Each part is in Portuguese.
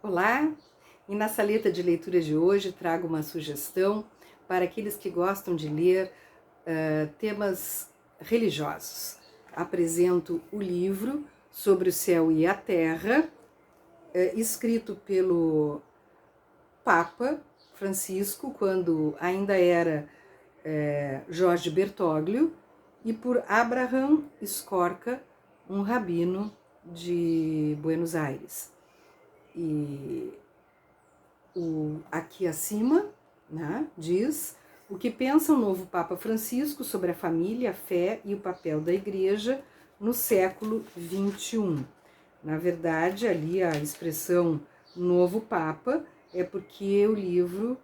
Olá! E na saleta de leitura de hoje trago uma sugestão para aqueles que gostam de ler temas religiosos. Apresento o livro Sobre o Céu e a Terra, escrito pelo Papa Francisco, quando ainda era Jorge Bertoglio, e por Abraham Skorka, um rabino de Buenos Aires. E aqui acima, né, diz o que pensa o novo Papa Francisco sobre a família, a fé e o papel da Igreja no século XXI. Na verdade, ali a expressão novo Papa é porque o livro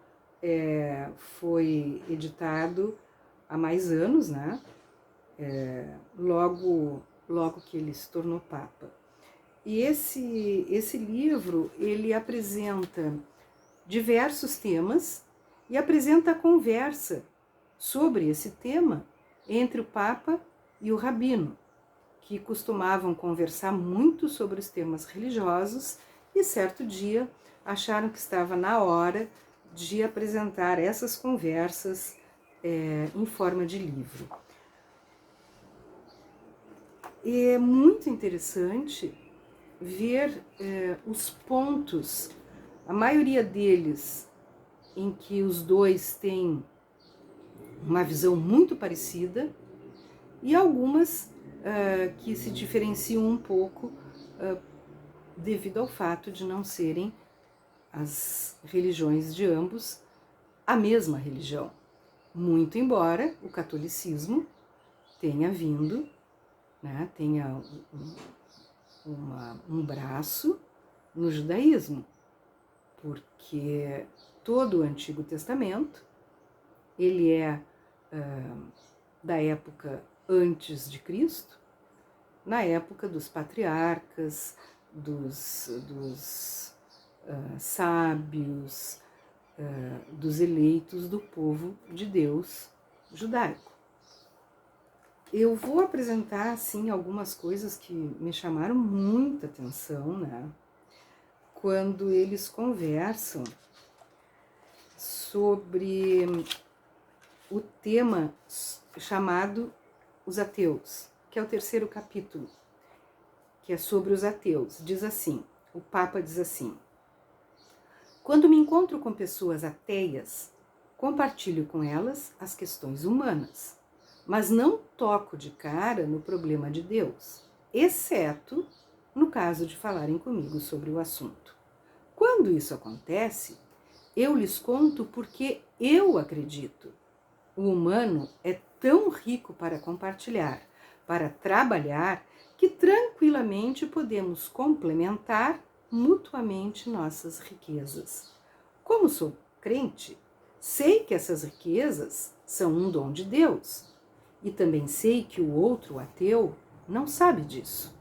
foi editado há mais anos, né? Logo que ele se tornou Papa. E esse livro, ele apresenta diversos temas e apresenta a conversa sobre esse tema entre o Papa e o Rabino, que costumavam conversar muito sobre os temas religiosos e certo dia acharam que estava na hora de apresentar essas conversas em forma de livro. E é muito interessante ver os pontos, a maioria deles em que os dois têm uma visão muito parecida e algumas que se diferenciam um pouco devido ao fato de não serem as religiões de ambos a mesma religião. Muito embora o catolicismo tenha vindo, né, tenha um braço no judaísmo, porque todo o Antigo Testamento, ele é da época antes de Cristo, na época dos patriarcas, dos sábios, dos eleitos do povo de Deus judaico. Eu vou apresentar, assim, algumas coisas que me chamaram muita atenção, né? Quando eles conversam sobre o tema chamado Os Ateus, que é o terceiro capítulo, que é sobre os ateus. Diz assim, o Papa diz assim: quando me encontro com pessoas ateias, compartilho com elas as questões humanas, mas não toco de cara no problema de Deus, exceto no caso de falarem comigo sobre o assunto. Quando isso acontece, eu lhes conto porque eu acredito. O humano é tão rico para compartilhar, para trabalhar, que tranquilamente podemos complementar mutuamente nossas riquezas. Como sou crente, sei que essas riquezas são um dom de Deus. E também sei que o outro ateu não sabe disso.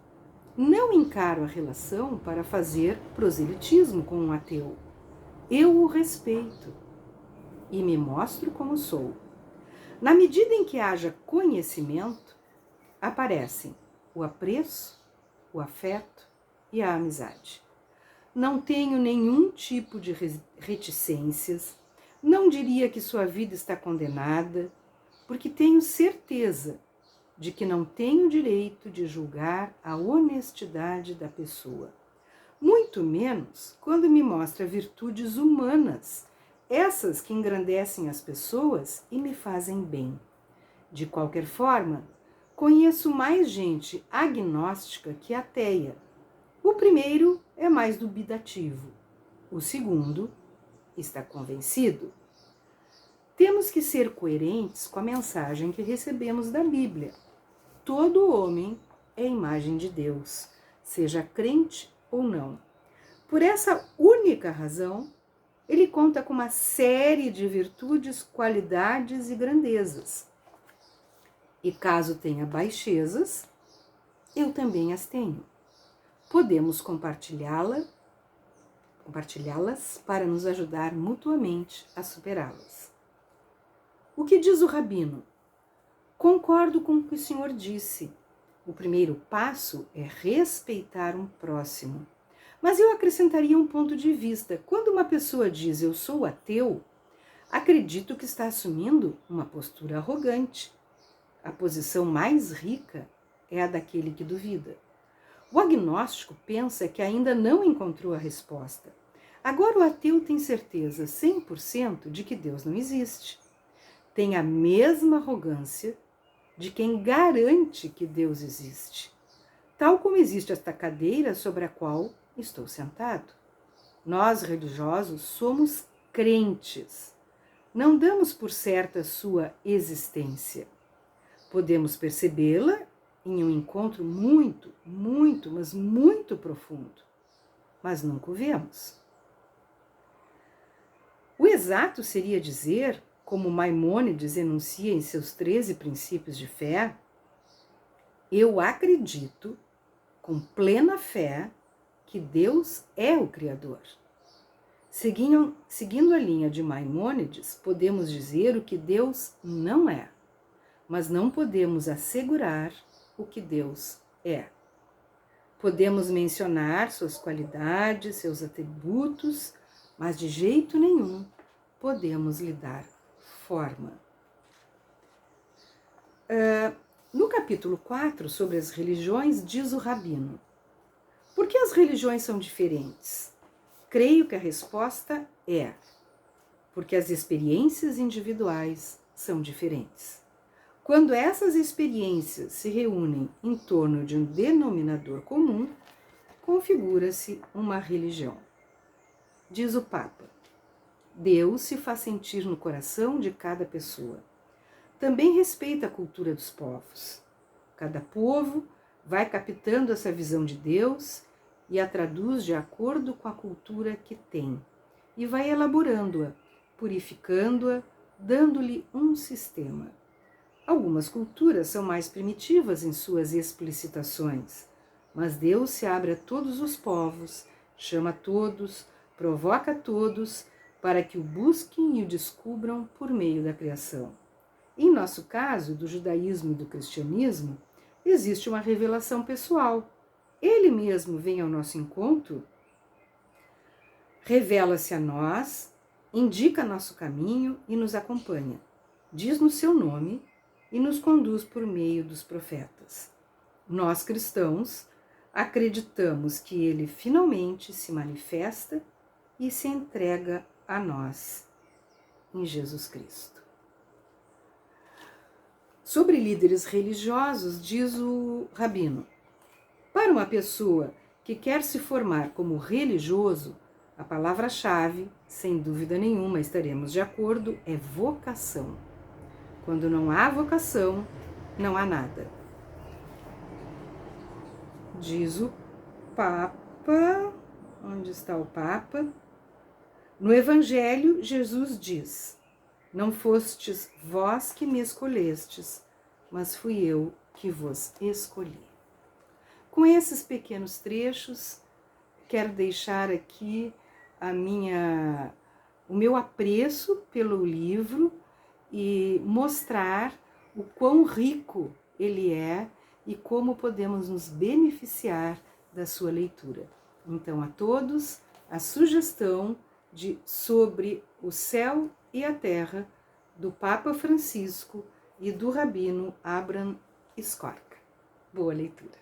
Não encaro a relação para fazer proselitismo com um ateu. Eu o respeito e me mostro como sou. Na medida em que haja conhecimento, aparecem o apreço, o afeto e a amizade. Não tenho nenhum tipo de reticências, não diria que sua vida está condenada, porque tenho certeza de que não tenho direito de julgar a honestidade da pessoa. Muito menos quando me mostra virtudes humanas, essas que engrandecem as pessoas e me fazem bem. De qualquer forma, conheço mais gente agnóstica que ateia. O primeiro é mais dubitativo, o segundo está convencido. Temos que ser coerentes com a mensagem que recebemos da Bíblia. Todo homem é imagem de Deus, seja crente ou não. Por essa única razão, ele conta com uma série de virtudes, qualidades e grandezas. E caso tenha baixezas, eu também as tenho. Podemos compartilhá-las para nos ajudar mutuamente a superá-las. O que diz o rabino? Concordo com o que o senhor disse. O primeiro passo é respeitar um próximo. Mas eu acrescentaria um ponto de vista. Quando uma pessoa diz eu sou ateu, acredito que está assumindo uma postura arrogante. A posição mais rica é a daquele que duvida. O agnóstico pensa que ainda não encontrou a resposta. Agora o ateu tem certeza 100% de que Deus não existe. Tem a mesma arrogância de quem garante que Deus existe, tal como existe esta cadeira sobre a qual estou sentado. Nós, religiosos, somos crentes. Não damos por certa sua existência. Podemos percebê-la em um encontro muito, mas muito profundo, mas nunca o vemos. O exato seria dizer, como Maimônides enuncia em seus 13 princípios de fé, eu acredito com plena fé que Deus é o Criador. Seguindo a linha de Maimônides, podemos dizer o que Deus não é, mas não podemos assegurar o que Deus é. Podemos mencionar suas qualidades, seus atributos, mas de jeito nenhum podemos lhe dar forma. No capítulo 4, sobre as religiões, diz o Rabino: por que as religiões são diferentes? Creio que a resposta é porque as experiências individuais são diferentes. Quando essas experiências se reúnem em torno de um denominador comum, configura-se uma religião. Diz o Papa: Deus se faz sentir no coração de cada pessoa. Também respeita a cultura dos povos. Cada povo vai captando essa visão de Deus e a traduz de acordo com a cultura que tem, e vai elaborando-a, purificando-a, dando-lhe um sistema. Algumas culturas são mais primitivas em suas explicitações, mas Deus se abre a todos os povos, chama todos, provoca todos, para que o busquem e o descubram por meio da criação. Em nosso caso, do judaísmo e do cristianismo, existe uma revelação pessoal. Ele mesmo vem ao nosso encontro, revela-se a nós, indica nosso caminho e nos acompanha. Diz no seu nome e nos conduz por meio dos profetas. Nós, cristãos, acreditamos que ele finalmente se manifesta e se entrega a nós em Jesus Cristo. Sobre líderes religiosos, diz o Rabino: para uma pessoa que quer se formar como religioso, a palavra-chave, sem dúvida nenhuma, estaremos de acordo, é vocação. Quando não há vocação, não há nada. Diz o Papa, onde está o Papa? No Evangelho, Jesus diz: não fostes vós que me escolhestes, mas fui eu que vos escolhi. Com esses pequenos trechos, quero deixar aqui o meu apreço pelo livro e mostrar o quão rico ele é e como podemos nos beneficiar da sua leitura. Então, a todos, a sugestão sobre o céu e a terra, do Papa Francisco e do Rabino Abraham Skorka. Boa leitura.